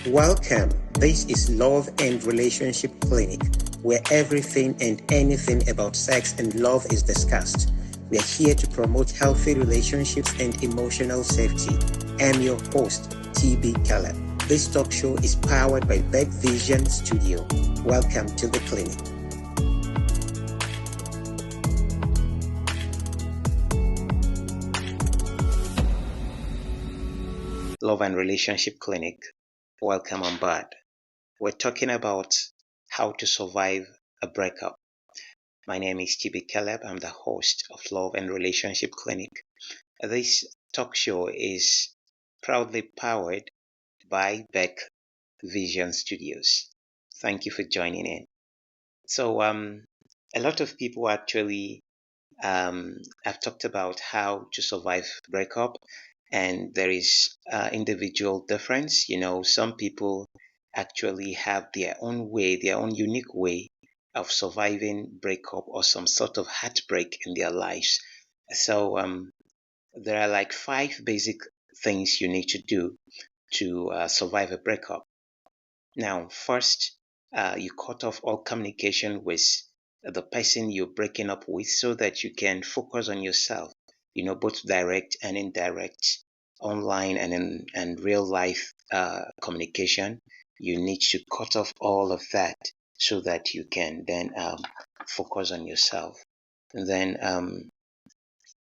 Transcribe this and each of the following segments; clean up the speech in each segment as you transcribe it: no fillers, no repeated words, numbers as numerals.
Welcome. This is Love and Relationship Clinic, where everything and anything about sex and love is discussed. We are here to promote healthy relationships and emotional safety. I'm your host, TBCaleb. This talk show is powered by Beck Vision Studio. Welcome to the clinic. Love and Relationship Clinic. Welcome on board. We're talking about how to survive a breakup. My name is TBCaleb. I'm the host of Love and Relationship Clinic. This talk show is proudly powered by Beck Vision Studios. Thank you for joining in. So, a lot of people actually have talked about how to survive breakup, and there is individual difference. Some people actually have their own way, their own unique way of surviving breakup or some sort of heartbreak in their lives. So there are like 5 basic things you need to do to survive a breakup. Now, first, you cut off all communication with the person you're breaking up with so that you can focus on yourself, both direct and indirect, online and real life communication. You need to cut off all of that so that you can then focus on yourself. And then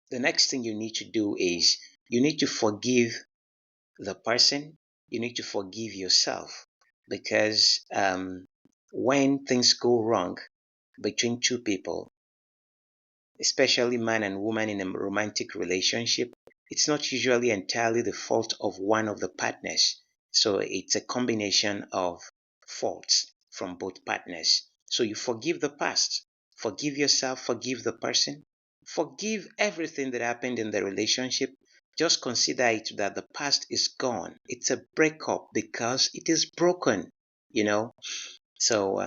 the next thing you need to do is you need to forgive the person, you need to forgive yourself, because when things go wrong between two people, especially man and woman in a romantic relationship, it's not usually entirely the fault of one of the partners. So it's a combination of faults from both partners. So you forgive the past, forgive yourself, forgive the person, forgive everything that happened in the relationship. Just consider it that the past is gone. It's a breakup because it is broken, you know. So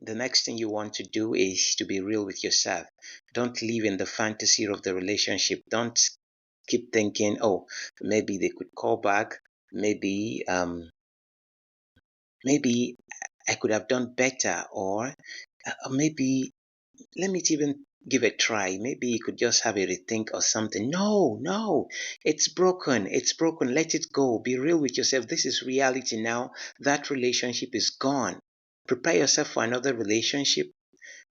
the next thing you want to do is to be real with yourself. Don't live in the fantasy of the relationship. Don't keep thinking, oh, maybe they could call back. Maybe I could have done better, or maybe let me even give a try. Maybe you could just have a rethink or something. No, it's broken. It's broken. Let it go. Be real with yourself. This is reality now. That relationship is gone. Prepare yourself for another relationship.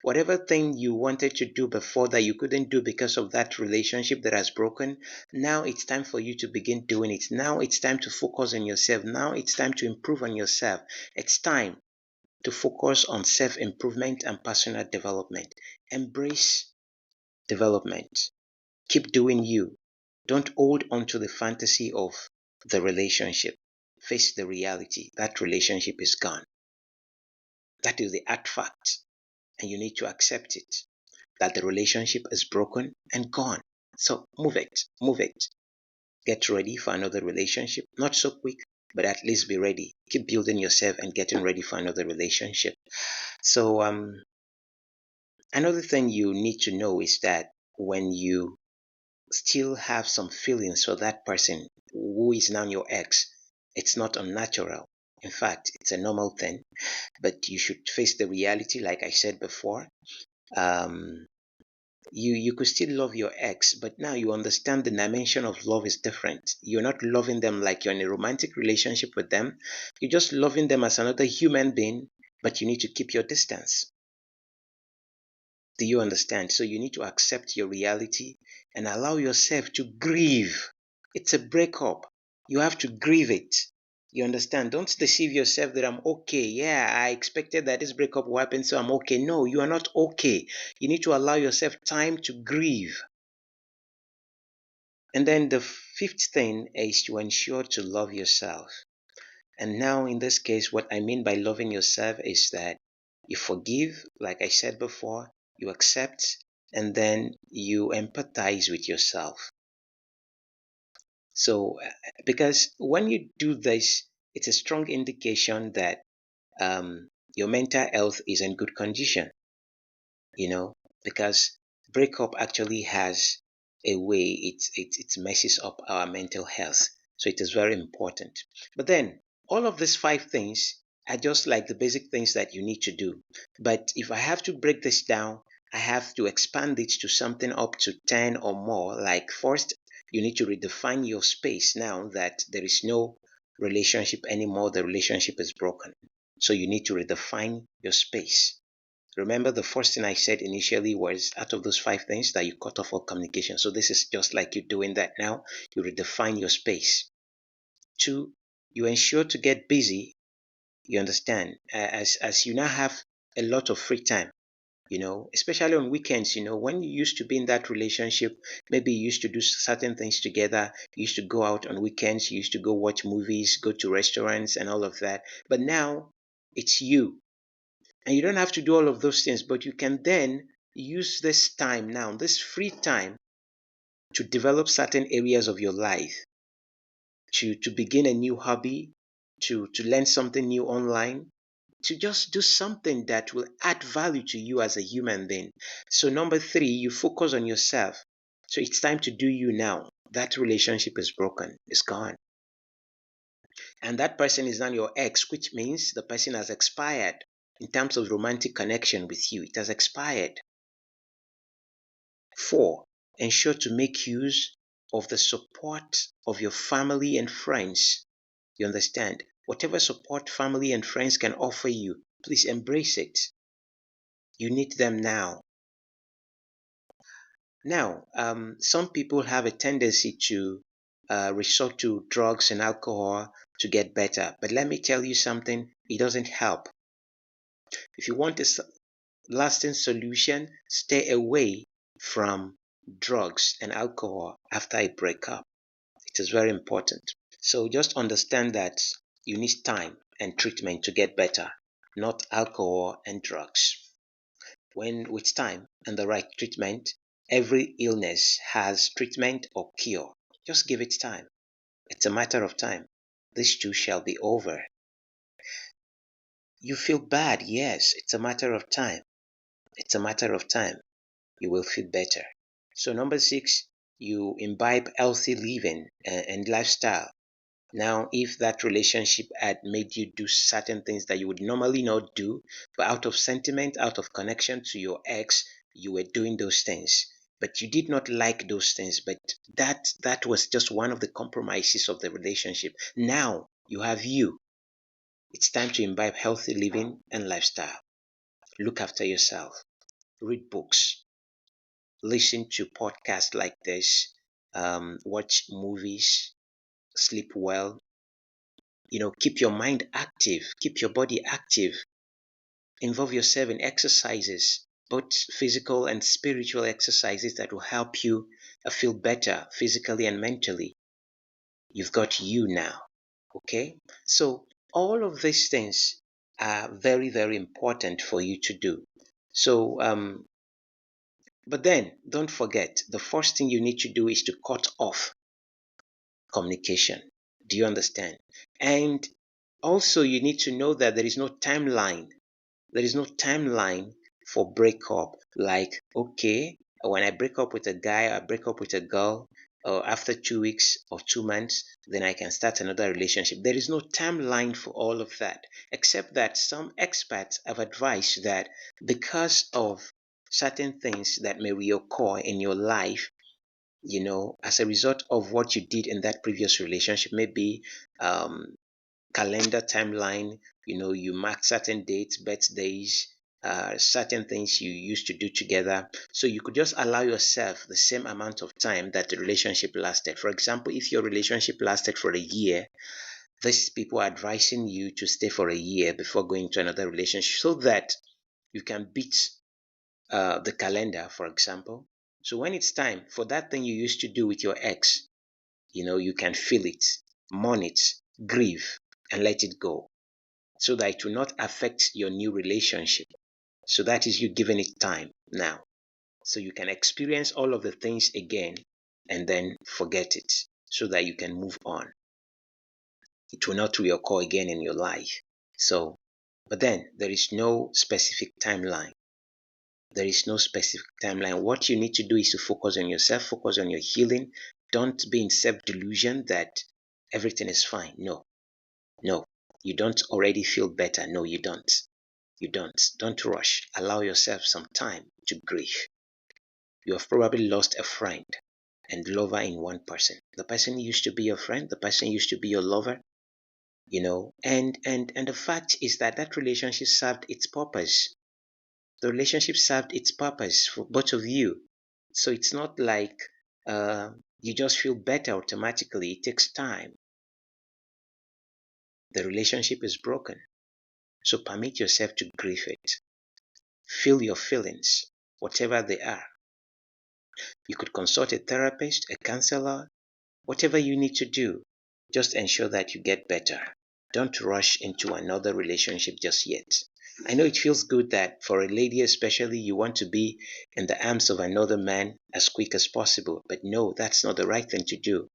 Whatever thing you wanted to do before that you couldn't do because of that relationship that has broken, now it's time for you to begin doing it. Now it's time to focus on yourself. Now it's time to improve on yourself. It's time to focus on self-improvement and personal development. Embrace development. Keep doing you. Don't hold on to the fantasy of the relationship. Face the reality. That relationship is gone. That is the hard fact. And you need to accept it. That the relationship is broken and gone. So move it. Get ready for another relationship. Not so quick, but at least be ready. Keep building yourself and getting ready for another relationship. So another thing you need to know is that when you still have some feelings for that person who is now your ex, it's not unnatural. In fact, it's a normal thing, but you should face the reality, like I said before. You could still love your ex, but now you understand the dimension of love is different. You're not loving them like you're in a romantic relationship with them. You're just loving them as another human being, but you need to keep your distance. Do you understand? So you need to accept your reality and allow yourself to grieve. It's a breakup. You have to grieve it. You understand? Don't deceive yourself that I'm okay. Yeah, I expected that this breakup will happen, so I'm okay. No, you are not okay. You need to allow yourself time to grieve. And then the fifth thing is to ensure to love yourself. And now in this case, what I mean by loving yourself is that you forgive, like I said before, you accept, and then you empathize with yourself. So, because when you do this, it's a strong indication that your mental health is in good condition, because breakup actually has a way it messes up our mental health. So it is very important. But then all of these five things are just like the basic things that you need to do. But if I have to break this down, I have to expand it to something up to 10 or more. Like, first, you need to redefine your space now that there is no relationship anymore. The relationship is broken. So you need to redefine your space. Remember, the first thing I said initially was out of those five things that you cut off all communication. So this is just like you doing that now. You redefine your space. Two, you ensure to get busy. You understand, as you now have a lot of free time, especially on weekends. When you used to be in that relationship, maybe you used to do certain things together. You used to go out on weekends. You used to go watch movies, go to restaurants and all of that. But now it's you. And you don't have to do all of those things, but you can then use this time now, this free time, to develop certain areas of your life, to begin a new hobby, to learn something new online, to just do something that will add value to you as a human being. So number three, you focus on yourself. So it's time to do you now. That relationship is broken, it's gone. And that person is not your ex, which means the person has expired in terms of romantic connection with you. It has expired. 4, ensure to make use of the support of your family and friends. You understand? Whatever support family and friends can offer you, please embrace it. You need them now. Now, some people have a tendency to resort to drugs and alcohol to get better. But let me tell you something, it doesn't help. If you want a lasting solution, stay away from drugs and alcohol after a breakup. It is very important. So just understand that you need time and treatment to get better, not alcohol and drugs. When with time and the right treatment, every illness has treatment or cure. Just give it time. It's a matter of time. This too shall be over. You feel bad, yes, it's a matter of time. It's a matter of time. You will feel better. So number 6, you imbibe healthy living and lifestyle. Now, if that relationship had made you do certain things that you would normally not do, but out of sentiment, out of connection to your ex, you were doing those things. But you did not like those things, but that was just one of the compromises of the relationship. Now you have you. It's time to imbibe healthy living and lifestyle. Look after yourself. Read books. Listen to podcasts like this. Watch movies. Sleep well. Keep your mind active, keep your body active, involve yourself in exercises, both physical and spiritual exercises that will help you feel better physically and mentally. You've got you now, okay? So all of these things are very, very important for you to do. So, but then don't forget, the first thing you need to do is to cut off communication. Do you understand? And also, you need to know that there is no timeline. There is no timeline for breakup. Like, okay, when I break up with a guy, I break up with a girl, or after 2 weeks or 2 months, then I can start another relationship. There is no timeline for all of that, except that some experts have advised that because of certain things that may reoccur in your life, as a result of what you did in that previous relationship, maybe calendar timeline, you mark certain dates, birthdays, certain things you used to do together. So you could just allow yourself the same amount of time that the relationship lasted. For example, if your relationship lasted for a year, these people are advising you to stay for a year before going to another relationship so that you can beat the calendar, for example. So when it's time for that thing you used to do with your ex, you can feel it, mourn it, grieve, and let it go so that it will not affect your new relationship. So that is you giving it time now. So you can experience all of the things again and then forget it so that you can move on. It will not reoccur again in your life. So, but then there is no specific timeline. There is no specific timeline. What you need to do is to focus on yourself, focus on your healing. Don't be in self-delusion that everything is fine. No, no. You don't already feel better. No, you don't. You don't. Don't rush. Allow yourself some time to grieve. You have probably lost a friend and lover in one person. The person used to be your friend, the person used to be your lover, and the fact is that that relationship served its purpose. The relationship served its purpose for both of you. So it's not like you just feel better automatically. It takes time. The relationship is broken. So permit yourself to grieve it. Feel your feelings, whatever they are. You could consult a therapist, a counselor, whatever you need to do. Just ensure that you get better. Don't rush into another relationship just yet. I know it feels good that for a lady especially, you want to be in the arms of another man as quick as possible. But no, that's not the right thing to do.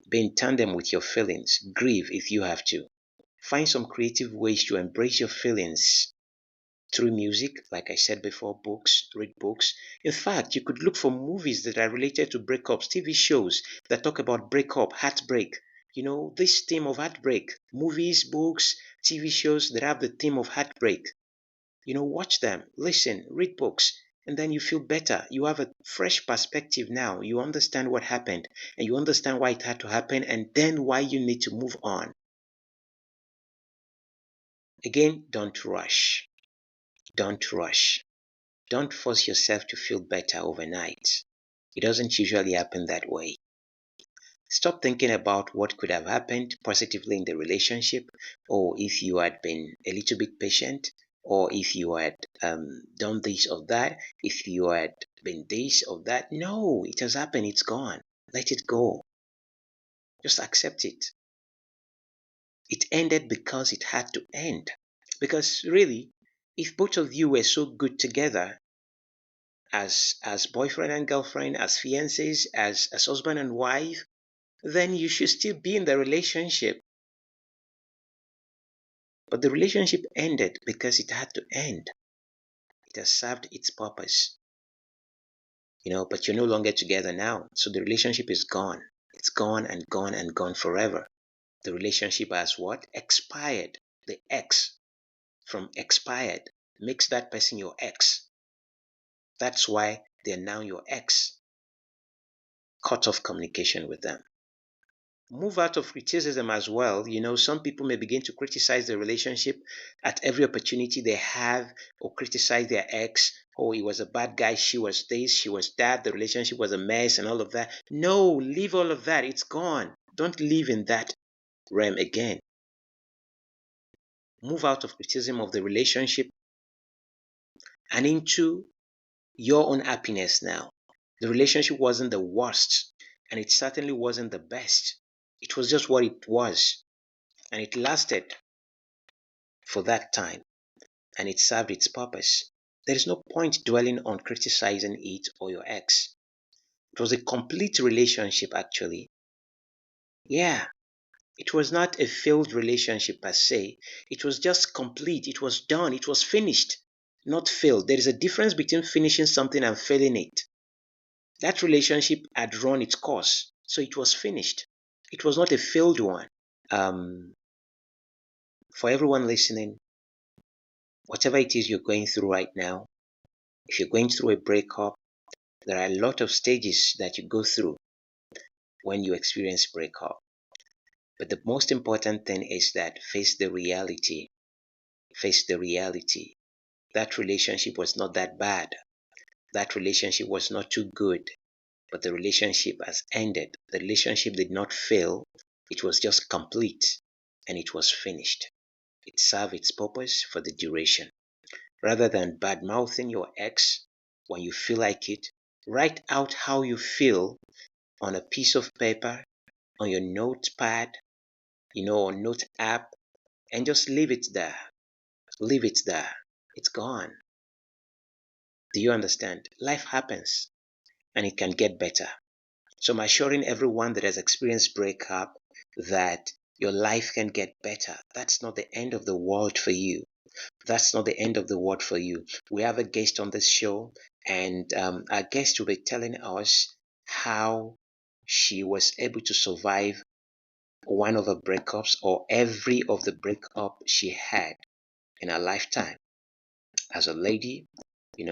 Be in tandem with your feelings. Grieve if you have to. Find some creative ways to embrace your feelings through music, like I said before, books, read books. In fact, you could look for movies that are related to breakups, TV shows that talk about breakup, heartbreak. This theme of heartbreak, movies, books, TV shows that have the theme of heartbreak. Watch them, listen, read books, and then you feel better. You have a fresh perspective now. You understand what happened, and you understand why it had to happen, and then why you need to move on. Again, don't rush. Don't rush. Don't force yourself to feel better overnight. It doesn't usually happen that way. Stop thinking about what could have happened positively in the relationship, or if you had been a little bit patient, or if you had done this or that, if you had been this or that. No, it has happened. It's gone. Let it go. Just accept it. It ended because it had to end. Because really, if both of you were so good together, as boyfriend and girlfriend, as fiancés, as husband and wife, then you should still be in the relationship. But the relationship ended because it had to end. It has served its purpose. But you're no longer together now. So the relationship is gone. It's gone and gone and gone forever. The relationship has what? Expired. The X from expired makes that person your ex. That's why they're now your ex. Cut off communication with them. Move out of criticism as well. Some people may begin to criticize the relationship at every opportunity they have, or criticize their ex. Oh, he was a bad guy, she was this, she was that, the relationship was a mess and all of that. No, leave all of that. It's gone. Don't live in that realm again. Move out of criticism of the relationship and into your own happiness now. The relationship wasn't the worst, and it certainly wasn't the best. It was just what it was, and it lasted for that time, and it served its purpose. There is no point dwelling on criticizing it or your ex. It was a complete relationship, actually. Yeah, it was not a failed relationship per se. It was just complete. It was done. It was finished, not failed. There is a difference between finishing something and failing it. That relationship had run its course, so it was finished. It was not a failed one. For everyone listening, whatever it is you're going through right now, if you're going through a breakup, there are a lot of stages that you go through when you experience breakup. But the most important thing is that face the reality. Face the reality. That relationship was not that bad. That relationship was not too good. But the relationship has ended. The relationship did not fail. It was just complete. And it was finished. It served its purpose for the duration. Rather than bad-mouthing your ex when you feel like it, write out how you feel on a piece of paper, on your notepad, or note app, and just leave it there. Leave it there. It's gone. Do you understand? Life happens, and it can get better. So I'm assuring everyone that has experienced breakup that your life can get better. That's not the end of the world for you. That's not the end of the world for you. We have a guest on this show, and our guest will be telling us how she was able to survive one of her breakups or every of the breakup she had in her lifetime. As a lady,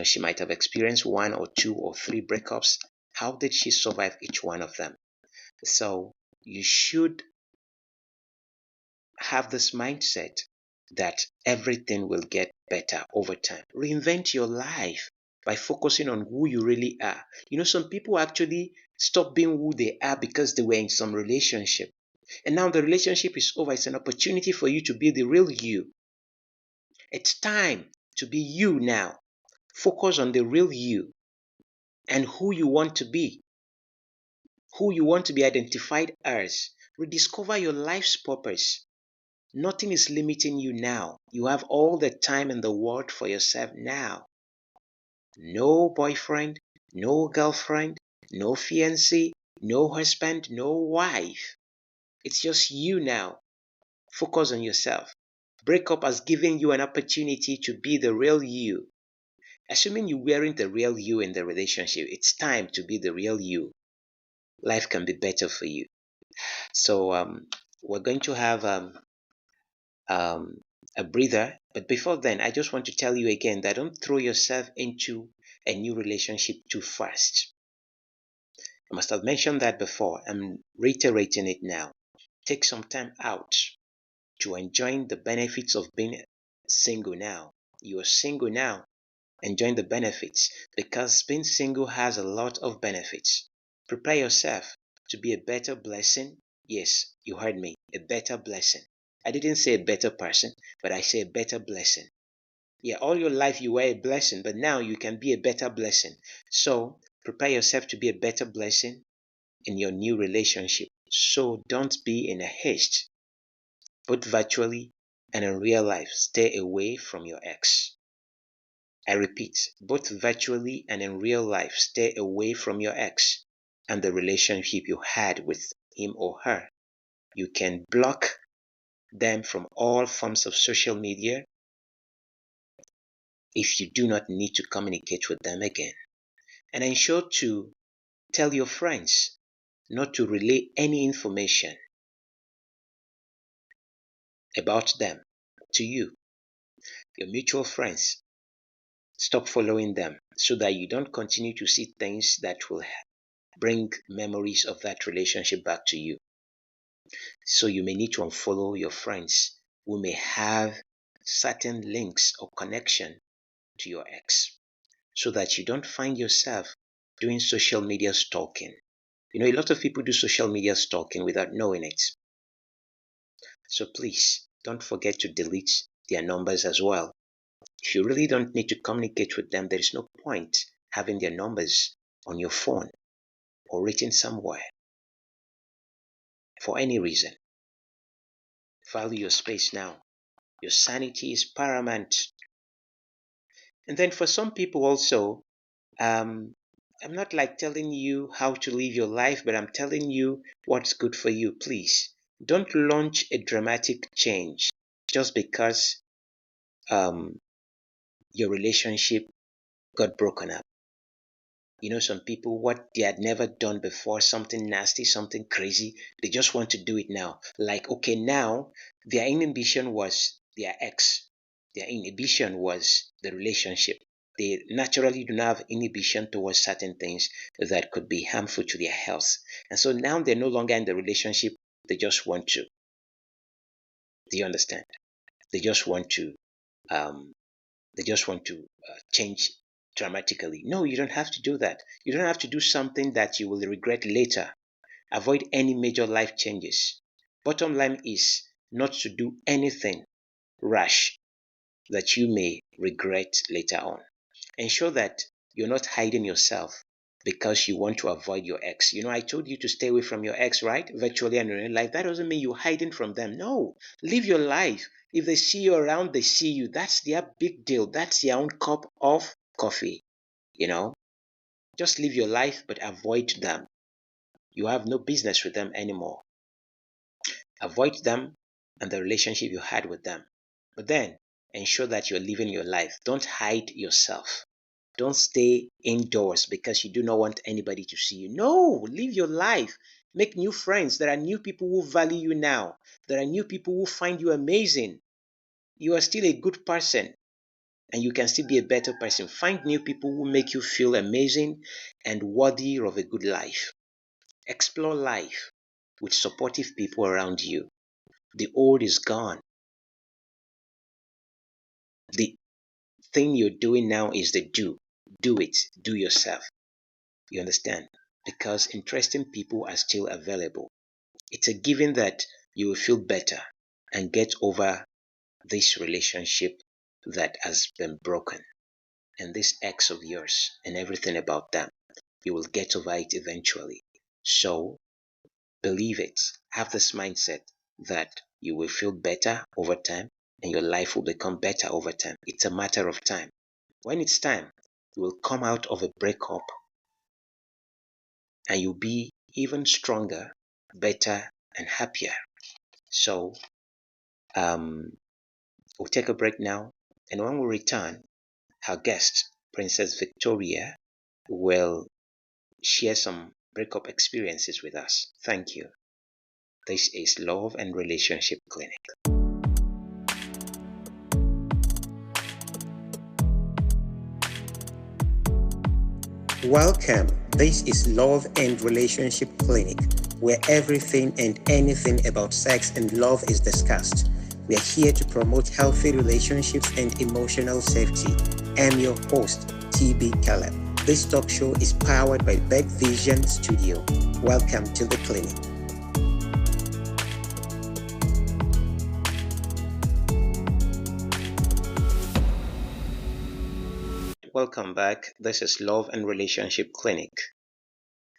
she might have experienced one or two or three breakups. How did she survive each one of them? So you should have this mindset that everything will get better over time. Reinvent your life by focusing on who you really are. Some people actually stop being who they are because they were in some relationship. And now the relationship is over. It's an opportunity for you to be the real you. It's time to be you now. Focus on the real you and who you want to be, who you want to be identified as. Rediscover your life's purpose. Nothing is limiting you now. You have all the time in the world for yourself now. No boyfriend, no girlfriend, no fiancé, no husband, no wife. It's just you now. Focus on yourself. Breakup has given you an opportunity to be the real you. Assuming you weren't the real you in the relationship, it's time to be the real you. Life can be better for you. So we're going to have a breather. But before then, I just want to tell you again that don't throw yourself into a new relationship too fast. I must have mentioned that before. I'm reiterating it now. Take some time out to enjoy the benefits of being single now. You are single now. Enjoy the benefits because being single has a lot of benefits. Prepare yourself to be a better blessing. Yes, you heard me. A better blessing. I didn't say a better person, but I say a better blessing. Yeah, all your life you were a blessing, but now you can be a better blessing. So prepare yourself to be a better blessing in your new relationship. So don't be in a haste. Both virtually and in real life, stay away from your ex. I repeat, both virtually and in real life, stay away from your ex and the relationship you had with him or her. You can block them from all forms of social media if you do not need to communicate with them again. And ensure to tell your friends not to relay any information about them to you, your mutual friends. Stop following them so that you don't continue to see things that will bring memories of that relationship back to you. So you may need to unfollow your friends who may have certain links or connection to your ex so that you don't find yourself doing social media stalking. A lot of people do social media stalking without knowing it. So please don't forget to delete their numbers as well. If you really don't need to communicate with them, there is no point having their numbers on your phone or written somewhere for any reason. Value your space now. Your sanity is paramount. And then for some people also, I'm not like telling you how to live your life, but I'm telling you what's good for you. Please don't launch a dramatic change just because your relationship got broken up. Some people, what they had never done before, something nasty, something crazy, they just want to do it now. Like, okay, now their inhibition was their ex. Their inhibition was the relationship. They naturally do not have inhibition towards certain things that could be harmful to their health. And so now they're no longer in the relationship. They just want to. Do you understand? They just want to change dramatically. No, you don't have to do that. You don't have to do something that you will regret later. Avoid any major life changes. Bottom line is not to do anything rash that you may regret later on. Ensure that you're not hiding yourself because you want to avoid your ex. I told you to stay away from your ex, right? Virtually and in real life. That doesn't mean you're hiding from them. No, live your life. If they see you around, they see you. That's their big deal. That's their own cup of coffee. Just live your life, but avoid them. You have no business with them anymore. Avoid them and the relationship you had with them. But then ensure that you're living your life. Don't hide yourself. Don't stay indoors because you do not want anybody to see you. No, live your life. Make new friends. There are new people who value you now. There are new people who find you amazing. You are still a good person and you can still be a better person. Find new people who make you feel amazing and worthy of a good life. Explore life with supportive people around you. The old is gone. The thing you're doing now is the do. Do it. Do yourself. You understand? Because interesting people are still available. It's a given that you will feel better and get over this relationship that has been broken and this ex of yours and everything about them. You will get over it eventually. So believe it. Have this mindset that you will feel better over time and your life will become better over time. It's a matter of time. When it's time, you will come out of a breakup and you'll be even stronger, better, and happier. So, we'll take a break now. And when we return, our guest, Princess Victoria, will share some breakup experiences with us. Thank you. This is Love and Relationship Clinic. Welcome. This is Love and Relationship Clinic, where everything and anything about sex and love is discussed. We are here to promote healthy relationships and emotional safety. I'm your host, TBCaleb. This talk show is powered by Beck Vision Studio. Welcome to the clinic. Welcome back. This is Love and Relationship Clinic,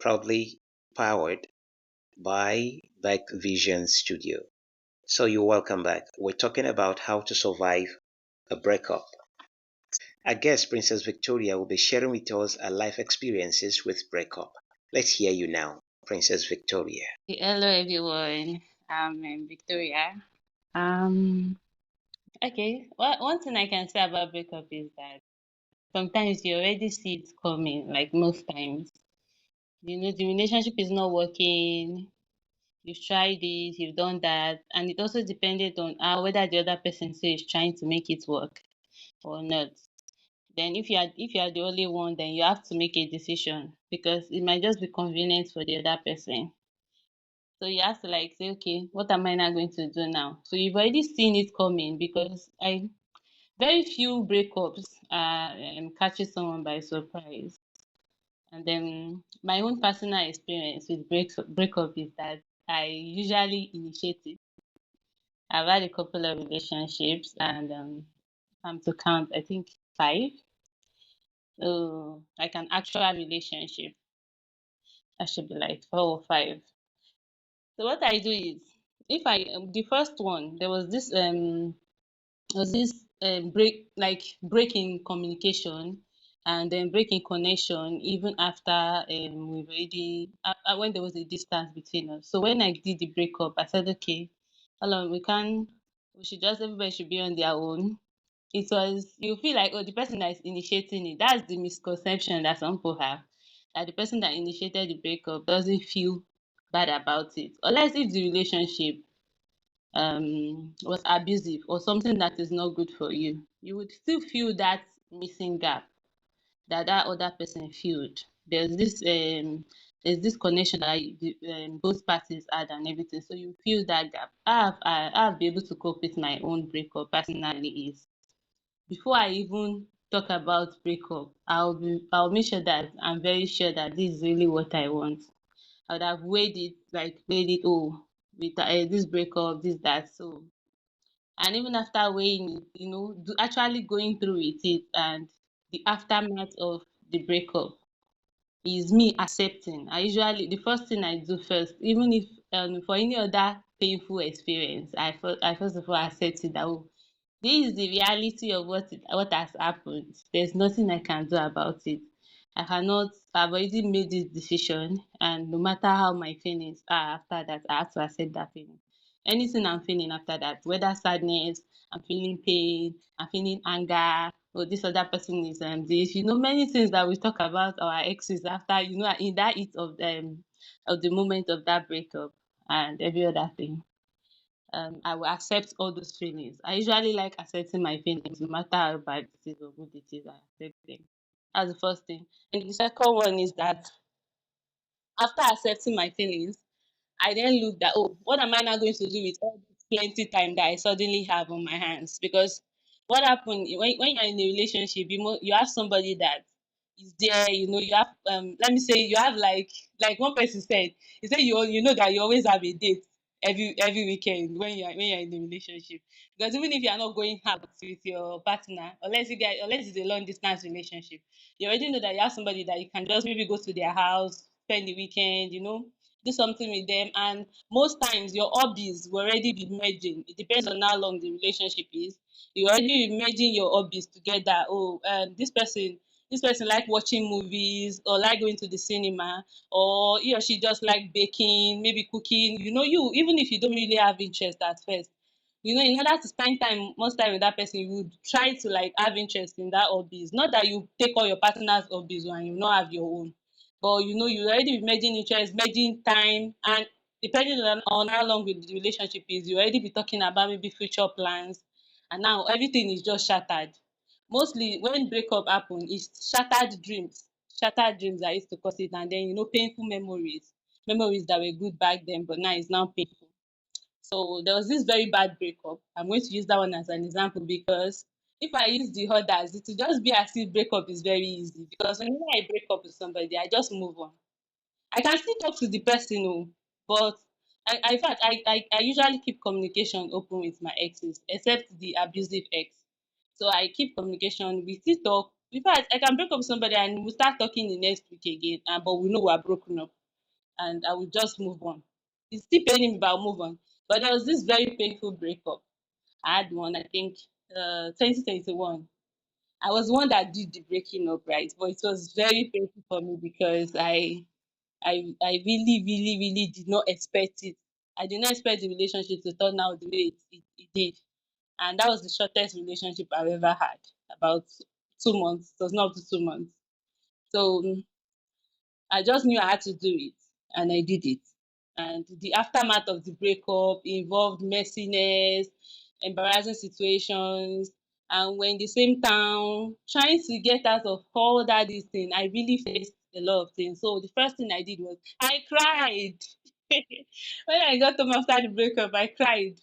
proudly powered by Beck Vision Studio. So you're welcome back. We're talking about how to survive a breakup. Our guest, Princess Victoria, will be sharing with us her life experiences with breakup. Let's hear you now, Princess Victoria. Hello everyone. I'm Victoria. Um, okay. Well, one thing I can say about breakup is that sometimes you already see it coming, like most times. The relationship is not working. You've tried this, you've done that, and it also depended on whether the other person is trying to make it work or not. Then if you are the only one, then you have to make a decision because it might just be convenient for the other person. So you have to like say, okay, what am I now going to do now? So you've already seen it coming because I very few breakups catches someone by surprise. And then my own personal experience with breakup is that I usually initiate it. I've had a couple of relationships and I'm to count, I think five. So like an actual relationship, I should be like 4 or 5. So what I do is if I the first one there was this break in communication and then break in connection even after we've already when there was a distance between us. So when I did the breakup, I said, okay, hold on, we should just everybody should be on their own. It was you feel like, oh, the person that is initiating it. That's the misconception that some people have, that the person that initiated the breakup doesn't feel bad about it, unless if the relationship was abusive or something that is not good for you. You would still feel that missing gap that other person felt. There's this connection that both parties had and everything, so you feel that gap. I've been able to cope with my own breakup personally is before I even talk about breakup, I'll make sure that I'm very sure that this is really what I want. I would have weighed it, oh, with this breakup, this, that. So, and even after weighing it, actually going through with it and the aftermath of the breakup is me accepting. The first thing I do first, even if for any other painful experience, I first of all accept it that, oh, this is the reality of what has happened. There's nothing I can do about it. I've already made this decision, and no matter how my feelings are after that, I have to accept that feeling. Anything I'm feeling after that, whether sadness, I'm feeling pain, I'm feeling anger, oh, this other person is this, many things that we talk about our exes after, in that heat of the moment of that breakup and every other thing. I will accept all those feelings. I usually like accepting my feelings, no matter how bad it is or good it is. I accept them. That's the first thing. And the second one is that after accepting my feelings, I then looked at, oh, what am I now going to do with all this plenty time that I suddenly have on my hands? Because what happened when you're in a relationship, you have somebody that is there, you have let me say you have like one person said, he said you know that you always have a date every weekend when you're in a relationship. Because even if you are not going out with your partner, unless it's a long distance relationship, you already know that you have somebody that you can just maybe go to their house, spend the weekend, do something with them. And most times your hobbies will already be merging. It depends on how long the relationship is. You already be merging your hobbies together. Oh, this person like watching movies or like going to the cinema, or he or she just like baking, maybe cooking. You, even if you don't really have interest at first, in order to spend time most time with that person, you would try to like have interest in that hobbies. Not that you take all your partner's hobbies and you not have your own, but you already be merging interest, merging time, and depending on how long the relationship is, you already be talking about maybe future plans, and now everything is just shattered. Mostly when breakup happen, it's shattered dreams that used to cause it, and then painful memories that were good back then, but now it's now painful. So there was this very bad breakup. I'm going to use that one as an example because if I use the others, it will just be as if breakup is very easy. Because whenever I break up with somebody, I just move on. I can still talk to the person, but in fact, I usually keep communication open with my exes, except the abusive ex. So I keep communication. We still talk. In fact, I can break up with somebody and we start talking the next week again, but we know we are broken up, and I will just move on. It's still paining me, but I'll move on. But there was this very painful breakup. I had one, I think, 2021. I was the one that did the breaking up, right? But it was very painful for me because I really, really, really did not expect it. I did not expect the relationship to turn out the way it did. And that was the shortest relationship I've ever had, about 2 months. It was not up to 2 months. So I just knew I had to do it, and I did it. And the aftermath of the breakup involved messiness, embarrassing situations, and we're in the same town, trying to get out of all that this thing. I really faced a lot of things. So the first thing I did was I cried. When I got home after the breakup, I cried.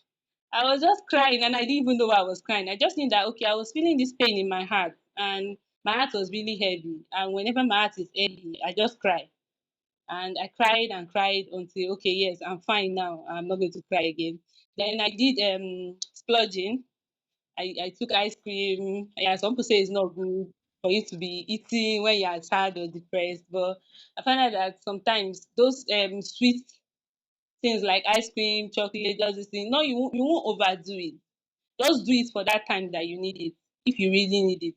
I was just crying and I didn't even know why I was crying. I just knew that okay, I was feeling this pain in my heart and my heart was really heavy. And whenever my heart is heavy, I just cry. And I cried and cried until okay, yes, I'm fine now. I'm not going to cry again. Then I did splurging. I took ice cream. Yeah, some people say it's not good for you to be eating when you're sad or depressed, but I find out that sometimes those sweet things like ice cream, chocolate, just this thing, no, you won't overdo it. Just do it for that time that you need it, if you really need it.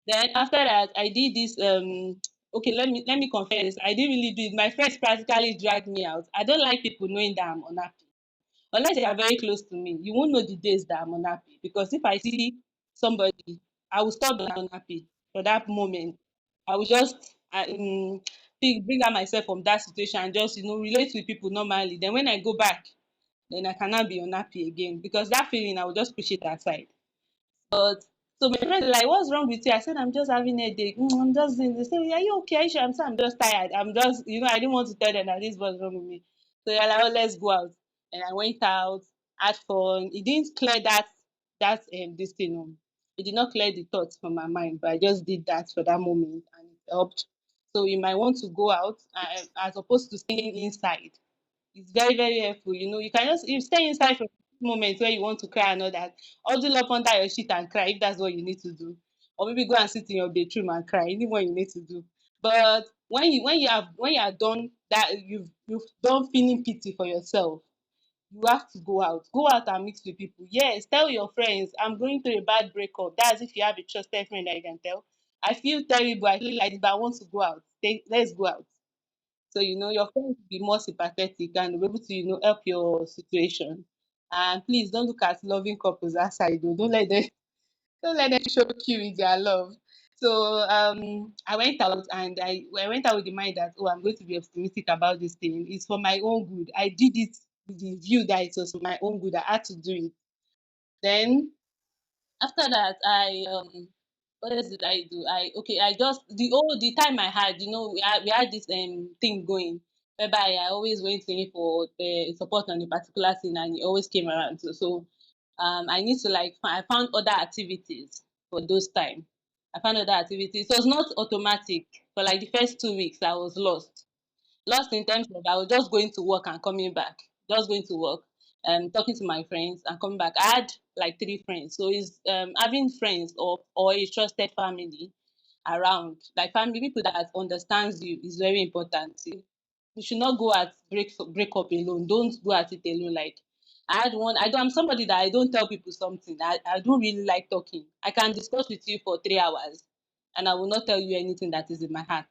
Then after that, I did this. Okay, let me confess. I didn't really do it. My friends practically dragged me out. I don't like people knowing that I'm unhappy. Unless they are very close to me, you won't know the days that I'm unhappy. Because if I see somebody, I will stop being unhappy for that moment. I will just bring out myself from that situation and just relate with people normally. Then when I go back, then I cannot be unhappy again because that feeling I will just push it aside. But so my friends were like, "What's wrong with you?" I said, "I'm just having a headache. I'm just doing this." They say, "Are you okay, Aisha?" I'm saying, "I'm just tired. I'm just, I didn't want to tell them that this was wrong with me." So they're like, "Oh, let's go out." And I went out, had fun. It didn't clear that this thing. It did not clear the thoughts from my mind, but I just did that for that moment and it helped. So you might want to go out as opposed to staying inside. It's very, very helpful. You can just you stay inside for moments where you want to cry and all that. Huddle up under your sheet and cry if that's what you need to do. Or maybe go and sit in your bedroom and cry, anyone you need to do. But when you are done that you've done feeling pity for yourself, you have to go out. Go out and mix with people. Yes, tell your friends, I'm going through a bad breakup. That's if you have a trusted friend that you can tell. I feel terrible, I feel like this, but I want to go out. Let's go out. So, your friends will be more sympathetic and will be able to, help your situation. And please don't look at loving couples outside though. Don't let them Don't let them choke you with their love. So I went out and I went out with the mind that, oh, I'm going to be optimistic about this thing. It's for my own good. I did it with the view that it was for my own good. I had to do it. Then after that, what else did I do? I just the time I had, we had this thing going whereby I always went to him for support on a particular thing, and he always came around. So I need to like I found other activities for those time. I found other activities. So it's not automatic. For like the first 2 weeks, I was lost. Lost in terms of I was just going to work and coming back. Just going to work and talking to my friends and coming back. I had like three friends. So it's having friends or a trusted family around. Like family people that understands you is very important. You should not go at break up alone. Don't go at it alone. Like I had one. I'm somebody that I don't tell people something. I don't really like talking. I can discuss with you for 3 hours, and I will not tell you anything that is in my heart.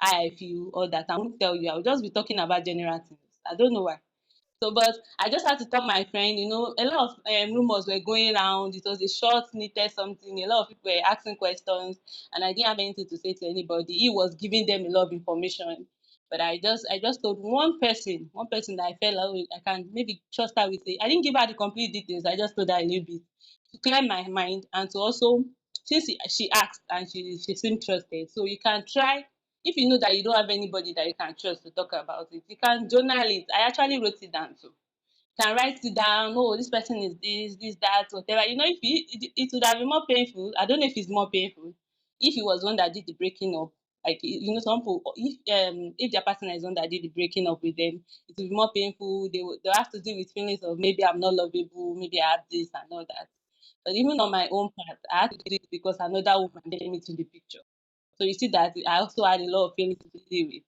How I feel, all that. I won't tell you. I will just be talking about general things. I don't know why. So, but I just had to tell my friend, a lot of rumors were going around. It was a short, knitted something. A lot of people were asking questions, and I didn't have anything to say to anybody. He was giving them a lot of information, but I just told one person that I felt like, oh, I can maybe trust her with it. I didn't give her the complete details. I just told her a little bit to clear my mind and to also, since she asked and she seemed trusted, so you can try. If you know that you don't have anybody that you can trust to talk about it, you can journal it. I actually wrote it down too. You can write it down. Oh, this person is this, that, whatever. If it would have been more painful. I don't know if it's more painful if he was one that did the breaking up. Like some people, if their partner is one that did the breaking up with them, it will be more painful. They'll have to deal with feelings of maybe I'm not lovable, maybe I have this and all that. But even on my own part, I had to do it because another woman came into the picture. So you see that I also had a lot of feelings to deal with.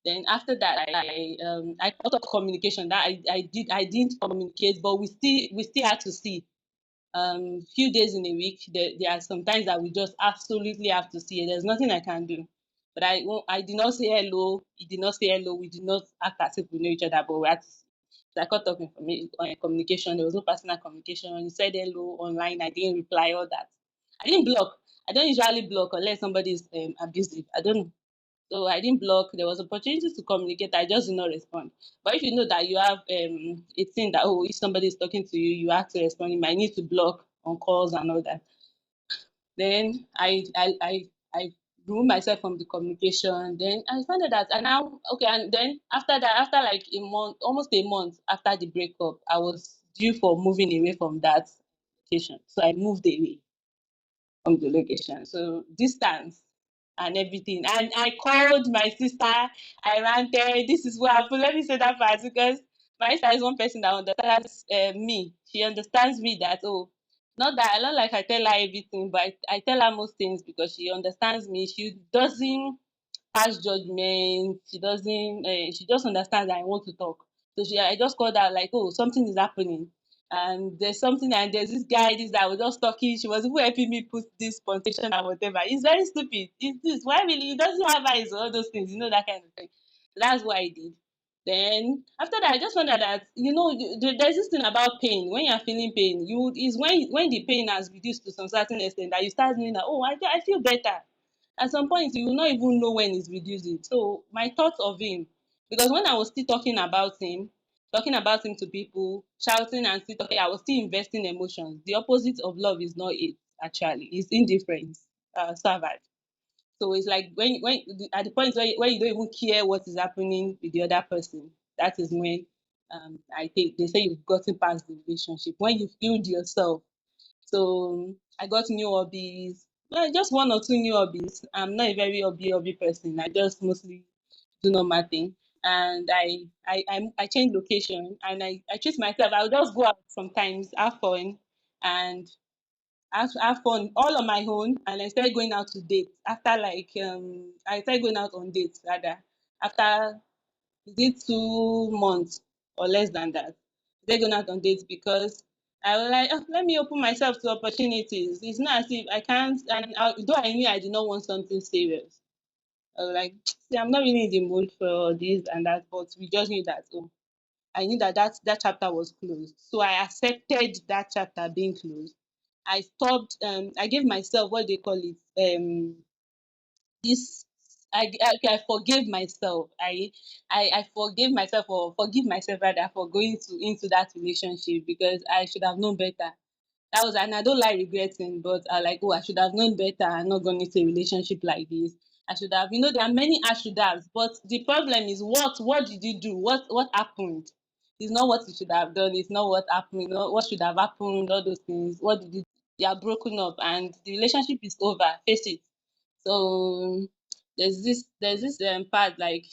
Then after that, I cut off communication. That I didn't communicate, but we still had to see. Few days in a week, there are some times that we just absolutely have to see. There's nothing I can do. But I did not say hello. He did not say hello. We did not act as if we know each other, but we had to see. So I cut off communication. There was no personal communication. He said hello online. I didn't reply. All that. I didn't block. I don't usually block unless somebody is abusive. I don't know. So I didn't block. There was opportunities to communicate. I just did not respond. But if you know that you have a thing that, oh, if somebody is talking to you, you have to respond. You might need to block on calls and all that. Then I removed myself from the communication. Then I found out that, and now okay, and then after that, after like a month, almost a month after the breakup, I was due for moving away from that location. So I moved away from the location. So distance and everything. And I called my sister, I ranted, this is what happened. Let me say that part because my sister is one person that understands me. She understands me that, oh, not that I don't like I tell her everything, but I tell her most things because she understands me. She doesn't pass judgment. She doesn't. She just understands that I want to talk. So I just called her like, oh, something is happening, and there's something, and there's this guy, this that was just talking. She was even helping me put this punctuation and whatever. It's very stupid. It's this. Why really? He doesn't have eyes or all those things. That kind of thing. So that's what I did. Then after that, I just found out that there's this thing about pain. When you're feeling pain, you is when the pain has reduced to some certain extent that you start knowing that, oh, I feel better. At some point you will not even know when it's reducing. So my thoughts of him, because when I was still talking about him to people, shouting and still talking, I was still investing emotions. The opposite of love is not it, actually. It's indifference. Savage. So it's like when at the point where you don't even care what is happening with the other person, that is when I think they say you've gotten past the relationship. When you've healed yourself, so I got new hobbies. Well, just one or two new hobbies. I'm not a very hobby person. I just mostly do normal thing. And I change location and I choose myself. I'll just go out sometimes, have fun and have fun all on my own, and I started going out to date after like I started going out on dates rather after is it 2 months or less than that? They're going out on dates because I was like, "Oh, let me open myself to opportunities. It's not as if I can't, and though I knew I did not want something serious. I was like, see, I'm not really in the mood for this and that, but we just knew that, oh, I knew that chapter was closed. So I accepted that chapter being closed. I stopped. I gave myself what they call it. This I forgave myself. I forgave myself, or forgive myself rather, for going to into that relationship, because I should have known better. That was, and I don't like regretting, but I like, oh, I should have known better and not gone into a relationship like this. I should have, there are many I should have, but the problem is, what did you do? What happened? It's not what you should have done, it's not what happened, not what should have happened, all those things. What did you are broken up and the relationship is over, face it. So there's this part, like,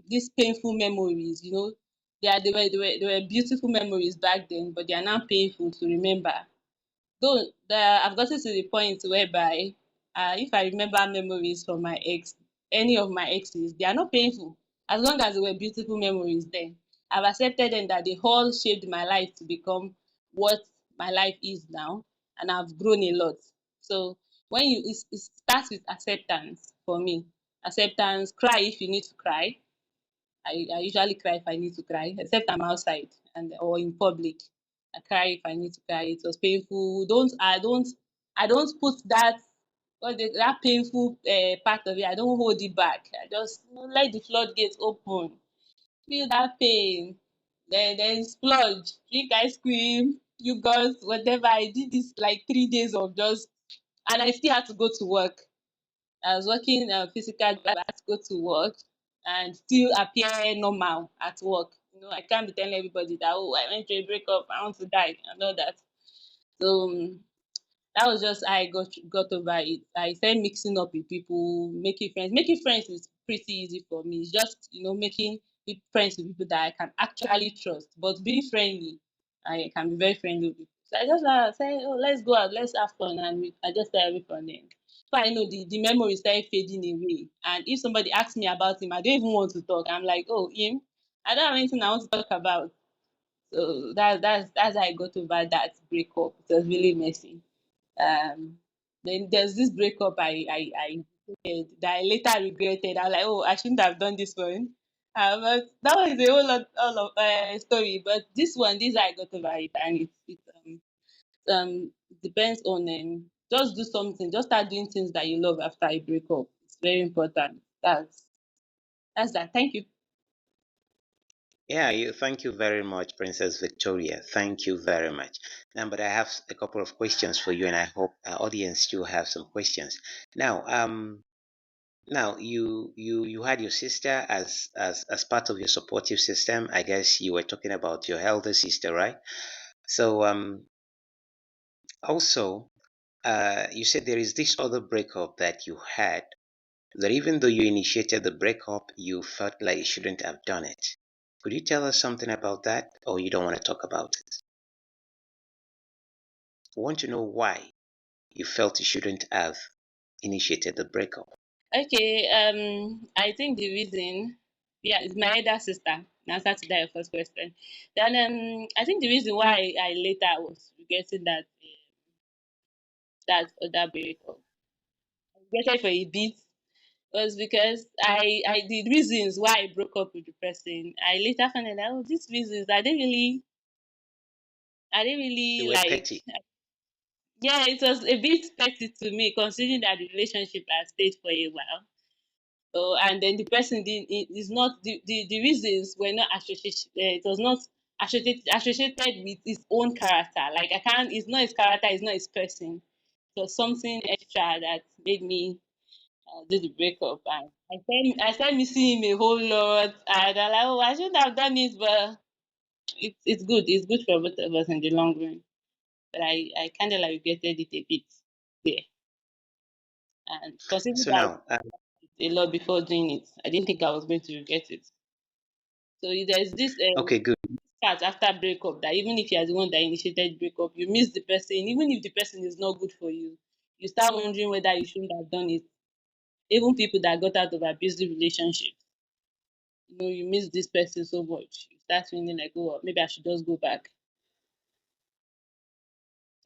these painful memories, they were beautiful memories back then, but they are now painful to remember. Though I've gotten to the point whereby, if I remember memories from my ex, any of my exes, they are not painful as long as they were beautiful memories. Then I've accepted them, that they all shaped my life to become what my life is now, and I've grown a lot. So when it starts with acceptance for me. Acceptance, cry if you need to cry. I usually cry if I need to cry, except I'm outside and or in public. I cry if I need to cry. It was painful. I don't put that painful part of it. I don't hold it back. I just, let the floodgates open. Feel that pain. Then splurge, drink ice cream, yogurt, whatever. I did this like 3 days of just, and I still had to go to work. I was working physical job. I had to go to work and still appear normal at work. I can't be telling everybody that, oh, I went through a breakup, I want to die, and all that. So that was just how I got over it. I started mixing up with people, making friends. Making friends is pretty easy for me. It's just, making friends with people that I can actually trust. But being friendly, I can be very friendly with people. So I just say, oh, let's go out, let's have fun, and I just started every fun then. So I know the memory started fading away. And if somebody asks me about him, I don't even want to talk. I'm like, oh, him? I don't have anything I want to talk about. So that's how I got over that breakup. It was really messy. um then there's this breakup I did that I later regretted. I was like, oh, I shouldn't have done this one. But that was a whole lot all of story. But this I got over it, and depends on, just do something, just start doing things that you love after a breakup. It's very important. That's that. Thank you. Yeah, thank you very much, Princess Victoria. Thank you very much. Now, but I have a couple of questions for you, and I hope our audience too have some questions. Now, you had your sister as part of your supportive system. I guess you were talking about your elder sister, right? So, also, you said there is this other breakup that you had, that even though you initiated the breakup, you felt like you shouldn't have done it. Could you tell us something about that, or you don't want to talk about it? I want to know why you felt you shouldn't have initiated the breakup. Okay, I think the reason, yeah, it's my elder sister. In answer to that your first question, then I think the reason why I later was regretting that breakup, I regretted for a bit, was because I the reasons why I broke up with the person. I later found out that, oh, these reasons They are they really were like, petty. yeah, it was a bit petty to me, considering that the relationship had stayed for a while. So, and then the person did it is not the reasons were not associated. It was not associated with his own character. Like, I can't. It's not his character. It's not his person. It was something extra that made me do the breakup. And I started missing him a whole lot. And I'm like, oh, I shouldn't have done it, but it's good. It's good for both of us in the long run. But I kind of like regretted it a bit there. And considering So that now, a lot before doing it, I didn't think I was going to regret it. So there's this okay, good. part after breakup, that even if you are the one that initiated breakup, you miss the person. Even if the person is not good for you, you start wondering whether you shouldn't have done it. Even people that got out of abusive relationships, you miss this person so much. You start feeling like, oh, maybe I should just go back.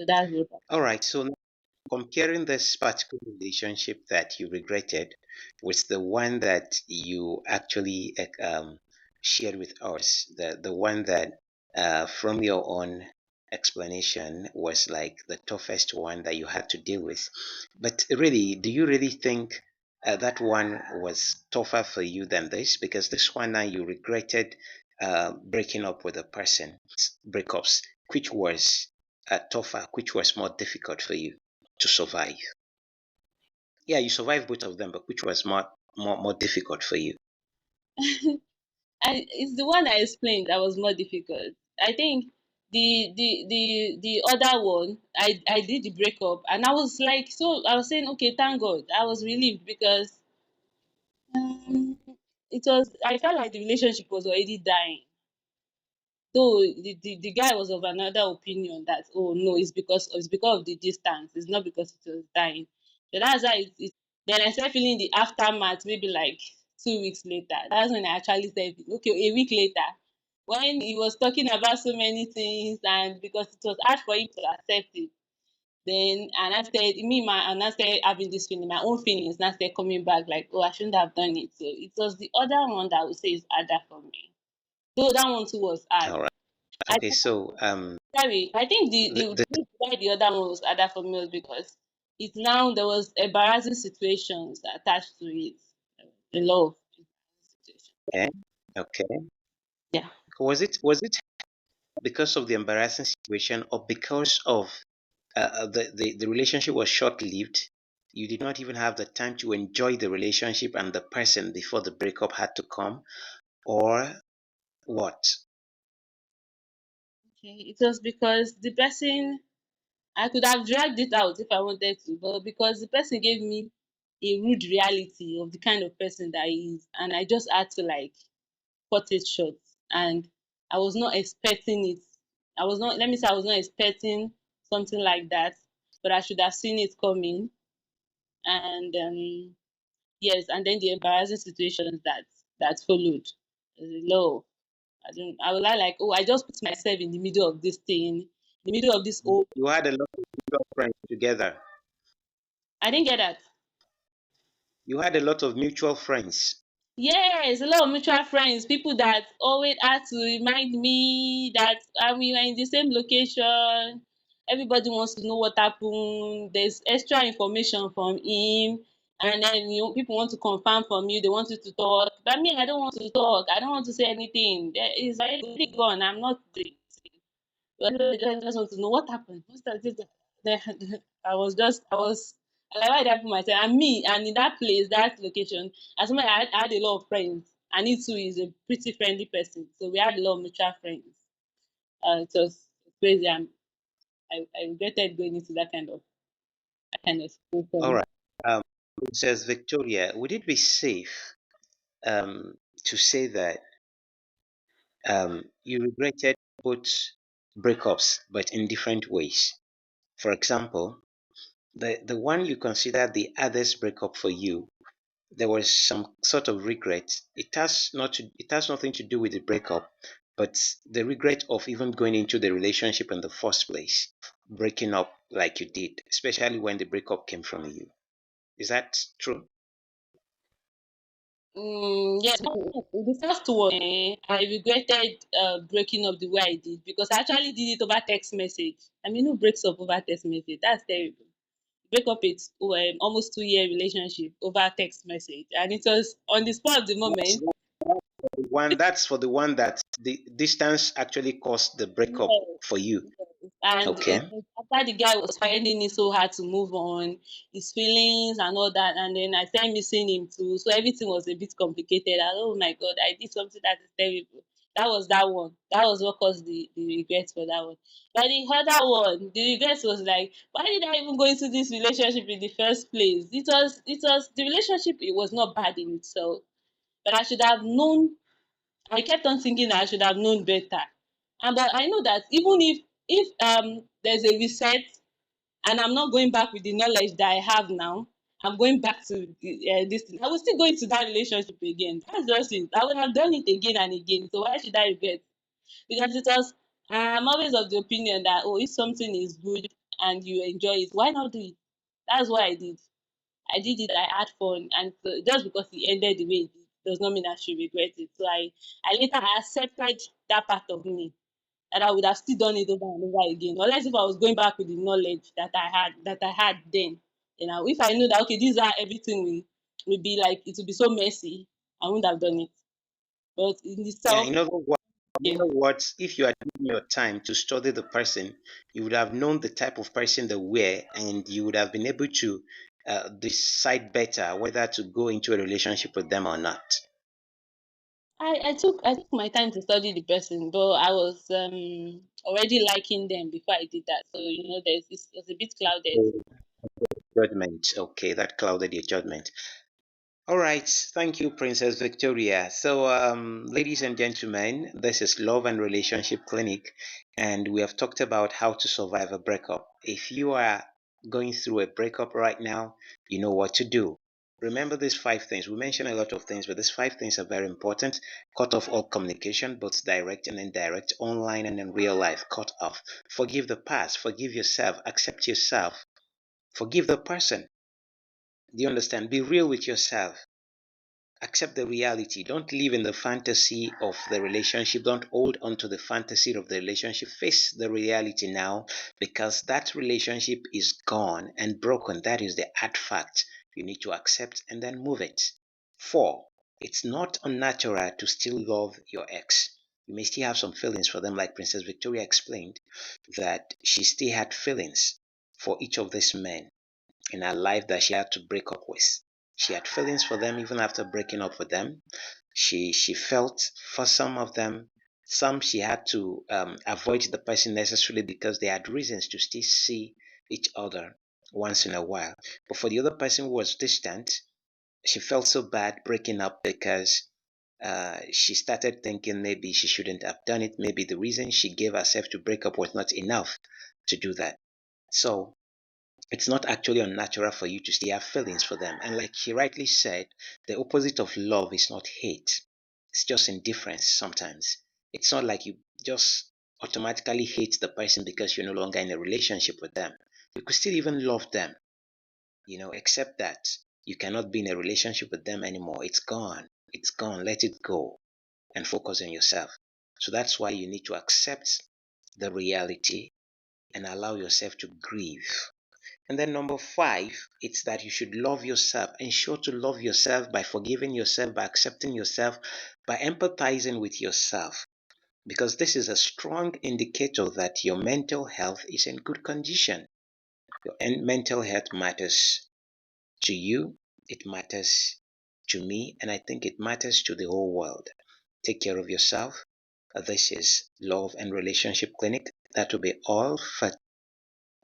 So that's what. All right. So now, comparing this particular relationship that you regretted with the one that you actually shared with us, the one that from your own explanation was like the toughest one that you had to deal with. But really, do you really think that one was tougher for you than this? Because this one now you regretted breaking up with a person, breakups, which was tougher, which was more difficult for you to survive? Yeah, you survived both of them, but which was more difficult for you? It's the one I explained that was more difficult. I think the other one, I did the breakup, and I was like, so I was saying, okay, thank God. I was relieved because um, it was, I felt like the relationship was already dying. Though the guy was of another opinion that, oh no, it's because of the distance, it's not because it was dying. So that's why then I started feeling the aftermath maybe like 2 weeks later. That's when I actually said, okay, a week later, when he was talking about so many things, and because it was hard for him to accept it. Then and I said me my and I started having this feeling, my own feelings now started coming back like, oh, I shouldn't have done it. So it was the other one that I would say is harder for me. Though that one too was hard. All right. I Okay, so Sorry, I think the the reason why the other one was harder for me was because it's now there was embarrassing situations attached to it. A lot of situations. okay, okay. Yeah. Was it because of the embarrassing situation or because of the relationship was short lived? You did not even have the time to enjoy the relationship and the person before the breakup had to come, or what? Okay. It was because the person, I could have dragged it out if I wanted to, but because the person gave me a rude reality of the kind of person that he is, and I just had to like cut it short. And I was not expecting it. I was not, let me say, I was not expecting something like that, but I should have seen it coming. And yes, and then the embarrassing situations that followed. There's a lot. I was like, oh, I just put myself in the middle of this thing, in the middle of this whole. You had a lot of mutual friends together. I didn't get that. You had a lot of mutual friends. Yes, a lot of mutual friends, people that always had to remind me that we were in the same location. Everybody wants to know what happened. There's extra information from him, and then people want to confirm from you. They want you to talk, but me, I don't want to talk. I don't want to say anything. There is already gone. I'm not doing it. But I just want to know what happened. What's that? Then I was like, why did I put myself and me and in that place, that location, as somebody I had a lot of friends. And he too is a pretty friendly person. So we had a lot of mutual friends. It was crazy. I regretted going into that kind of school for All me. right. Um, it says Victoria, would it be safe to say that you regretted both breakups, but in different ways? For example, the one you consider the hardest breakup for you, there was some sort of regret. It has nothing to do with the breakup, but the regret of even going into the relationship in the first place, breaking up like you did, especially when the breakup came from you. Is that true? Yes, the first one, I regretted breaking up the way I did because I actually did it over text message. I mean, who breaks up over text message? That's terrible. Break up a almost 2 year relationship over text message, and it was on the spur of the That's moment. the one. That's for the one that the distance actually caused the breakup Yes, for you. yes. And Okay. after the guy was finding it so hard to move on, his feelings and all that, and then I started missing him too. So everything was a bit complicated. And oh my god, I did something that is terrible. That was that one. That was what caused the regret for that one. But the other one, the regret was like, why did I even go into this relationship in the first place? It was the relationship. It was not bad in itself, but I should have known. I kept on thinking that I should have known better. And but I know that even if there's a reset and I'm not going back with the knowledge that I have now, I'm going back to this thing. I will still go into that relationship again. That's just it. I would have done it again and again. So why should I regret? Because it was I'm always of the opinion that, oh, if something is good and you enjoy it, why not do it? That's what I did. I did it. I had fun, and so just because it ended the way it did does not mean I should regret it. So I later accepted that part of me, that I would have still done it over and over again. Unless if I was going back with the knowledge that I had then. If I knew that okay, this is how everything will be like, it will be so messy, I wouldn't have done it. But in Yeah, itself, in yeah, other words, if you had given your time to study the person, you would have known the type of person they were, and you would have been able to decide better whether to go into a relationship with them or not. I took my time to study the person, but I was already liking them before I did that. So it was a bit clouded. Judgment. Okay, that clouded your judgment. All right, thank you, Princess Victoria. So, ladies and gentlemen, this is Love and Relationship Clinic, and we have talked about how to survive a breakup. If you are going through a breakup right now, you know what to do. Remember these five things. We mentioned a lot of things, but these five things are very important. Cut off all communication, both direct and indirect, online and in real life. Cut off. Forgive the past. Forgive yourself. Accept yourself. Forgive the person. Do you understand? Be real with yourself. Accept the reality. Don't live in the fantasy of the relationship. Don't hold on to the fantasy of the relationship. Face the reality now, because that relationship is gone and broken. That is the hard fact. You need to accept and then move it. 4. It's not unnatural to still love your ex. You may still have some feelings for them, like Princess Victoria explained, that she still had feelings for each of these men in her life that she had to break up with. She had feelings for them even after breaking up with them. She felt for some of them. Some she had to avoid the person necessarily because they had reasons to still see each other once in a while. But for the other person who was distant, she felt so bad breaking up because she started thinking maybe she shouldn't have done it. Maybe the reason she gave herself to break up was not enough to do that. So it's not actually unnatural for you to still have feelings for them. And like she rightly said, the opposite of love is not hate. It's just indifference sometimes. It's not like you just automatically hate the person because you're no longer in a relationship with them. You could still even love them, except that you cannot be in a relationship with them anymore. It's gone. It's gone. Let it go and focus on yourself. So that's why you need to accept the reality and allow yourself to grieve. And then number 5, it's that you should love yourself. Ensure to love yourself by forgiving yourself, by accepting yourself, by empathizing with yourself. Because this is a strong indicator that your mental health is in good condition. Your mental health matters to you, it matters to me, and I think it matters to the whole world. Take care of yourself. This is Love and Relationship Clinic. That will be all for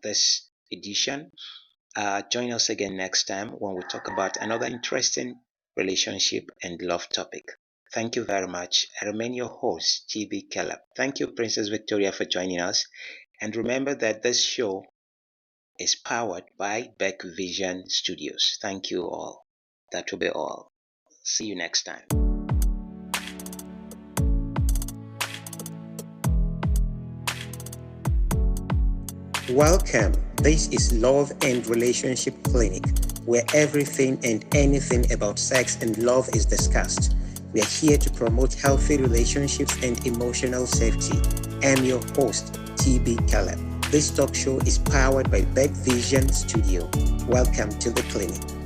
this edition. Join us again next time when we talk about another interesting relationship and love topic. Thank you very much. I remain your host, TBCaleb. Thank you, Princess Victoria, for joining us. And remember that this show is powered by Beck Vision Studios. Thank you all. That will be all. See you next time. Welcome. This is Love and Relationship Clinic, where everything and anything about sex and love is discussed. We are here to promote healthy relationships and emotional safety. I'm your host, TBCaleb. This talk show is powered by Beck Vision Studio. Welcome to the clinic.